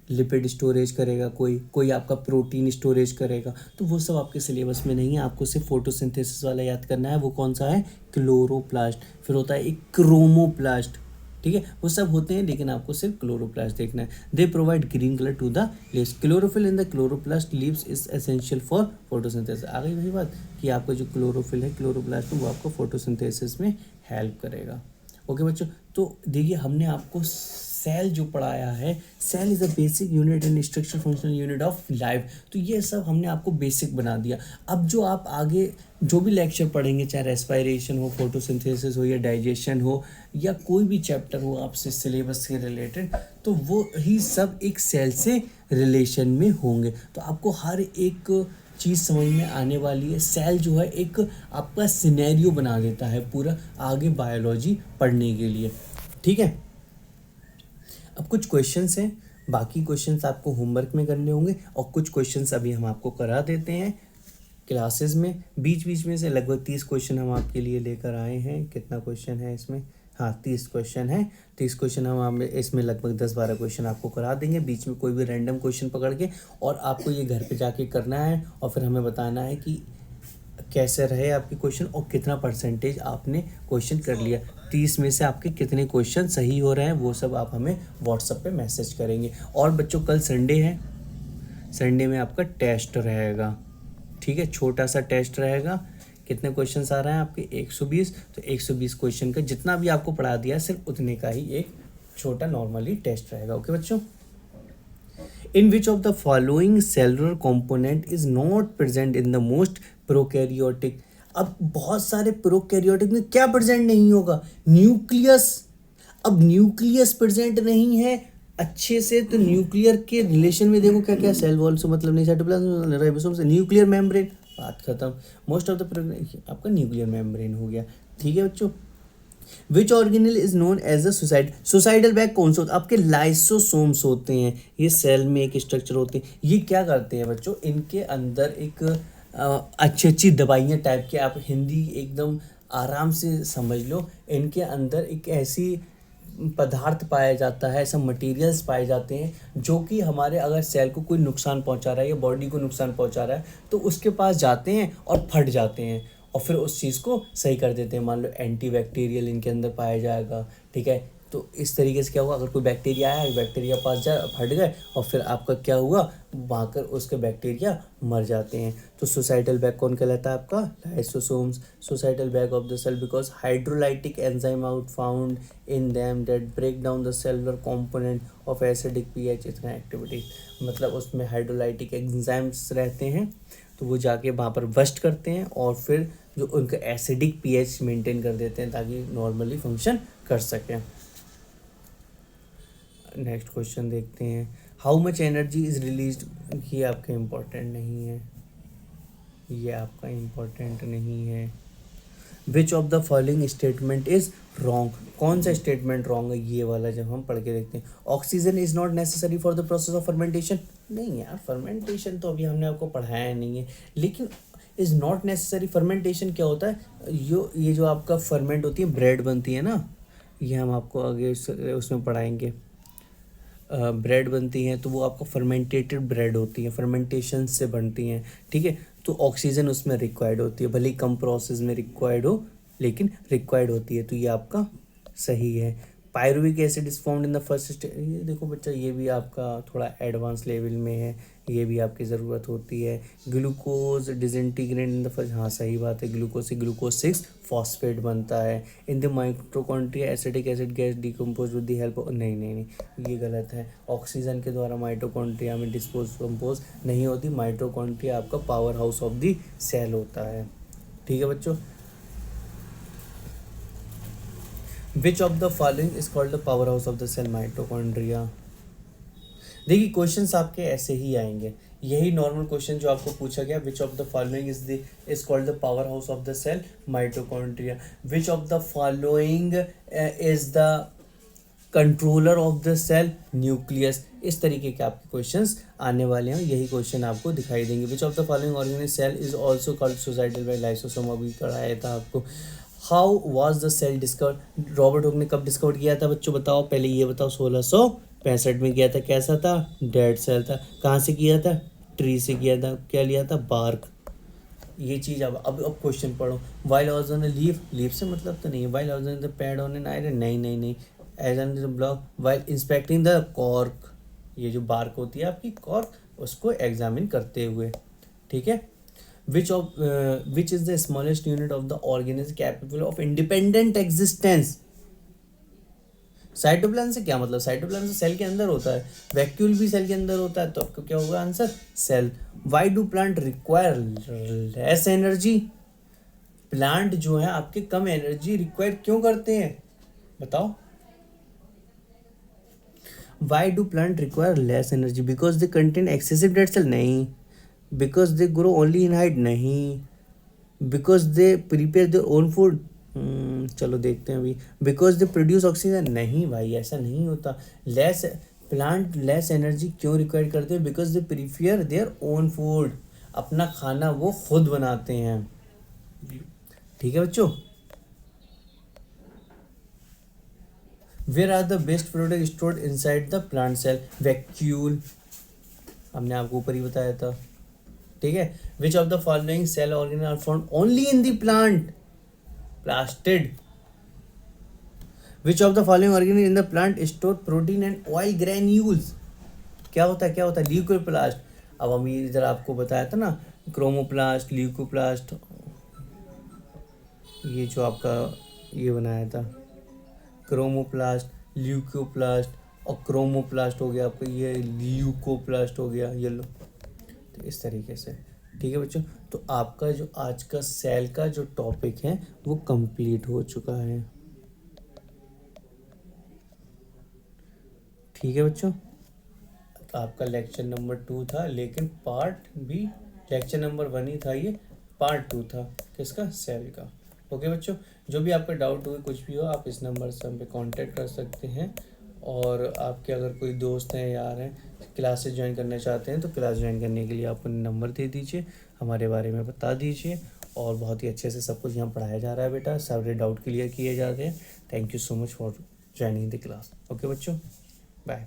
लिपिड स्टोरेज करेगा, कोई आपका प्रोटीन स्टोरेज करेगा, तो वो सब आपके सिलेबस में नहीं है। आपको सिर्फ फोटोसिंथेसिस वाला याद करना है, वो कौन सा है, क्लोरोप्लास्ट। फिर होता है एक क्रोमोप्लास्ट। ठीक है, वो सब होते हैं लेकिन आपको सिर्फ क्लोरोप्लास्ट देखना है। They provide green colour to the leaves, chlorophyll in the chloroplast leaves is essential for photosynthesis. आ गई वही बात कि आपका जो क्लोरोफिल है क्लोरोप्लास्ट में, वो आपको फोटोसिंथेसिस में हेल्प करेगा। ओके बच्चों, तो देखिए हमने आपको सेल जो पढ़ाया है, cell is a basic unit and structure functional unit of life. तो ये सब हमने आपको बेसिक बना दिया। अब जो आप आगे जो भी लेक्चर पढ़ेंगे, चाहे रेस्पिरेशन हो, फोटोसिंथेसिस हो, या डाइजेशन हो, या कोई भी चैप्टर हो आपसे सिलेबस से रिलेटेड, तो वो ही सब एक सेल से रिलेशन में होंगे। तो आपको हर एक चीज़ समझ में आने वाली है। सेल जो है एक आपका सिनेरियो बना देता है पूरा आगे बायोलॉजी पढ़ने के लिए। ठीक है, अब कुछ क्वेश्चंस हैं, बाकी क्वेश्चंस आपको होमवर्क में करने होंगे, और कुछ क्वेश्चंस अभी हम आपको करा देते हैं क्लासेस में। बीच बीच में से लगभग 30 क्वेश्चन हम आपके लिए लेकर आए हैं। कितना क्वेश्चन है इसमें, हाँ 30 क्वेश्चन है। 30 क्वेश्चन हम इसमें लगभग 10-12 क्वेश्चन आपको करा देंगे, बीच में कोई भी रैंडम क्वेश्चन पकड़ के, और आपको ये घर पे जाके करना है, और फिर हमें बताना है कि कैसे रहे आपके क्वेश्चन और कितना परसेंटेज आपने क्वेश्चन कर लिया। 30 में से आपके कितने क्वेश्चन सही हो रहे हैं, वो सब आप हमें व्हाट्सएप पे मैसेज करेंगे। और बच्चों कल संडे है, संडे में आपका टेस्ट रहेगा। ठीक है, छोटा सा टेस्ट रहेगा। कितने क्वेश्चन आ रहे हैं आपके, 120। तो 120 क्वेश्चन का जितना भी आपको पढ़ा दिया सिर्फ उतने का ही एक छोटा नॉर्मली टेस्ट रहेगा। ओके बच्चों, in which of the following cellular component is not present in the most prokaryotic। अब बहुत सारे प्रोकैरियोटिक में क्या प्रेजेंट नहीं होगा, न्यूक्लियस। अब न्यूक्लियस प्रेजेंट नहीं है अच्छे से, तो न्यूक्लियर के रिलेशन में देखो क्या क्या, सेल वॉल से मतलब नहीं, साइटोप्लाज्म राइबोसोम से, न्यूक्लियर मेम्ब्रेन, बात खत्म। मोस्ट ऑफ द आपका न्यूक्लियर मेम्ब्रेन हो गया। ठीक है बच्चों, which organelle is known as a suicidal bag कौन सा होता है? आपके लाइसोसोम्स होते हैं, ये सेल में एक स्ट्रक्चर होते हैं। ये क्या करते हैं बच्चों, इनके अंदर एक अच्छी अच्छी दवाइयाँ टाइप के, आप हिंदी एकदम आराम से समझ लो, इनके अंदर एक ऐसी पदार्थ पाया जाता है, ऐसा मटेरियल्स पाए जाते हैं जो कि हमारे अगर सेल को कोई नुकसान पहुंचा रहा है या बॉडी को नुकसान पहुंचा रहा है तो उसके पास जाते हैं और फट जाते हैं और फिर उस चीज़ को सही कर देते हैं। मान लो एंटी बैक्टीरियल इनके अंदर पाया जाएगा, ठीक है। तो इस तरीके से क्या हुआ, अगर कोई बैक्टीरिया आया, बैक्टीरिया पास जाए, फट गए और फिर आपका क्या हुआ, भागकर उसके बैक्टीरिया मर जाते हैं। तो सुसाइडल बैग कौन कहलाता है? आपका lysosomes. Suicidal bag of the cell because hydrolytic enzyme out found in them that break down the cellular component of acidic pH इतना एक्टिविटी। मतलब उसमें हाइड्रोलाइटिक एंजाइम्स रहते हैं, तो वो जाके वहाँ पर बस्ट करते हैं और फिर जो उनका एसिडिक पीएच मेंटेन कर देते हैं ताकि नॉर्मली फंक्शन कर सकें। नेक्स्ट क्वेश्चन देखते हैं, how much energy is release. ये आपका इम्पोर्टेंट नहीं है, ये आपका इम्पोर्टेंट नहीं है। Which of the following statement is wrong. कौन सा स्टेटमेंट रॉन्ग है? ये वाला जब हम पढ़ के देखते हैं, oxygen is not necessary for the process of fermentation. नहीं यार, फर्मेंटेशन तो अभी हमने आपको पढ़ाया नहीं है, लेकिन इज नॉट नेसेसरी। फर्मेंटेशन क्या होता है? ये जो आपका फर्मेंट होती है, ब्रेड बनती है ना, ये हम आपको आगे उसमें पढ़ाएंगे। ब्रेड बनती हैं तो वो आपका फर्मेंटेटेड ब्रेड होती है, फर्मेंटेशन से बनती हैं, ठीक है। तो ऑक्सीजन उसमें रिक्वायर्ड होती है, भले ही कम प्रोसेस में रिक्वायर्ड हो, लेकिन रिक्वायर्ड होती है, तो ये आपका सही है। Pyruvic acid is formed in the first stage. ये देखो बच्चा, ये भी आपका थोड़ा एडवांस लेवल में है, ये भी आपकी ज़रूरत होती है। Glucose disintegrate in the first, हाँ सही बात है, ग्लूकोज से ग्लूकोज 6 फॉस्फेट बनता है। In the mitochondria acetic acid gas decompose with the help, नहीं नहीं नहीं, ये गलत है। ऑक्सीजन के द्वारा माइटोकॉन्ड्रिया में कंपोज नहीं होती, माइटोकॉन्ड्रिया आपका power house of the cell होता है, ठीक है बच्चों। Which of the following is called the power house of the cell? Mitochondria. देखिए क्वेश्चंस आपके ऐसे ही आएंगे, यही नॉर्मल क्वेश्चन जो आपको पूछा गया, which of the following is called the power house of the cell? Mitochondria. Which of the following is the controller of the cell? Nucleus. इस तरीके के आपके क्वेश्चंस आने वाले हैं, यही क्वेश्चन आपको दिखाई देंगे। Which of the following organic cell is also called suicidal by lysosome? अभी पढ़ाया था आपको। How was the cell discover? Robert Hooke ने कब डिस्कवर किया था बच्चों, बताओ पहले ये बताओ। 1665 में किया था। कैसा था? डेड सेल था। कहाँ से किया था? ट्री से किया था। क्या लिया था? बार्क। ये चीज़ अब क्वेश्चन पढ़ो। While was on leaf, leaf से मतलब तो नहीं है। While was on the pad on an iron, नहीं नहीं नहीं। As on the block while inspecting the cork, ये जो बार्क होती है आपकी कॉर्क, उसको एग्जामिन करते हुए, ठीक है। Which is the smallest unit of the organism capable of independent existence? Cytoplasm से क्या मतलब? साइटोप्लाज्म से सेल के अंदर होता है, वैक्यूल भी सेल के अंदर होता है, तो आपको क्या होगा answer? Cell. Why do plant require less energy? Plant जो है आपके कम एनर्जी रिक्वायर क्यों करते हैं, बताओ। Why do plant require less energy? Because they contain excessive dead cell? नहीं। Because they grow only in height? नहीं। Because they prepare their own food? चलो देखते हैं अभी। Because they produce oxygen? नहीं भाई, ऐसा नहीं होता। लेस प्लांट लेस एनर्जी क्यों रिक्वायर करते हैं? Because they prepare their own food, अपना खाना वो खुद बनाते हैं, ठीक है बच्चों। Where are the best product stored inside the plant cell? Vacuole, हमने आपको ऊपर ही बताया था, ठीक है। Which of the following cell organ are found only in the plant? Plastid. Which of the following organ in the plant store protein and oil granules? क्या होता है, क्या होता है? ल्यूकोप्लास्ट। अब हम ये इधर आपको बताया था ना, क्रोमोप्लास्ट, ल्यूकोप्लास्ट, ये जो आपका ये बनाया था, क्रोमोप्लास्ट, ल्यूकोप्लास्ट और क्रोमोप्लास्ट हो गया आपका, ये ल्यूकोप्लास्ट हो गया, ये लो। तो इस तरीके से, ठीक है बच्चों। तो आपका जो आज का सेल का जो टॉपिक है वो कंप्लीट हो चुका है, ठीक है बच्चों। तो आपका लेक्चर नंबर 2 था, लेकिन पार्ट भी लेक्चर नंबर 1 ही था, ये पार्ट 2 था किसका? सेल का। ओके बच्चों, जो भी आपका डाउट हो, कुछ भी हो, आप इस नंबर से हम पे कांटेक्ट कर सकते हैं। और आपके अगर कोई दोस्त हैं, यार हैं, क्लासेस ज्वाइन करना चाहते हैं, तो क्लास ज्वाइन करने के लिए आप उन्हें नंबर दे दीजिए, हमारे बारे में बता दीजिए। और बहुत ही अच्छे से सब कुछ यहाँ पढ़ाया जा रहा है बेटा, सारे डाउट क्लियर किए जा रहे हैं। Thank you so much for joining the class. Okay बच्चों, बाय।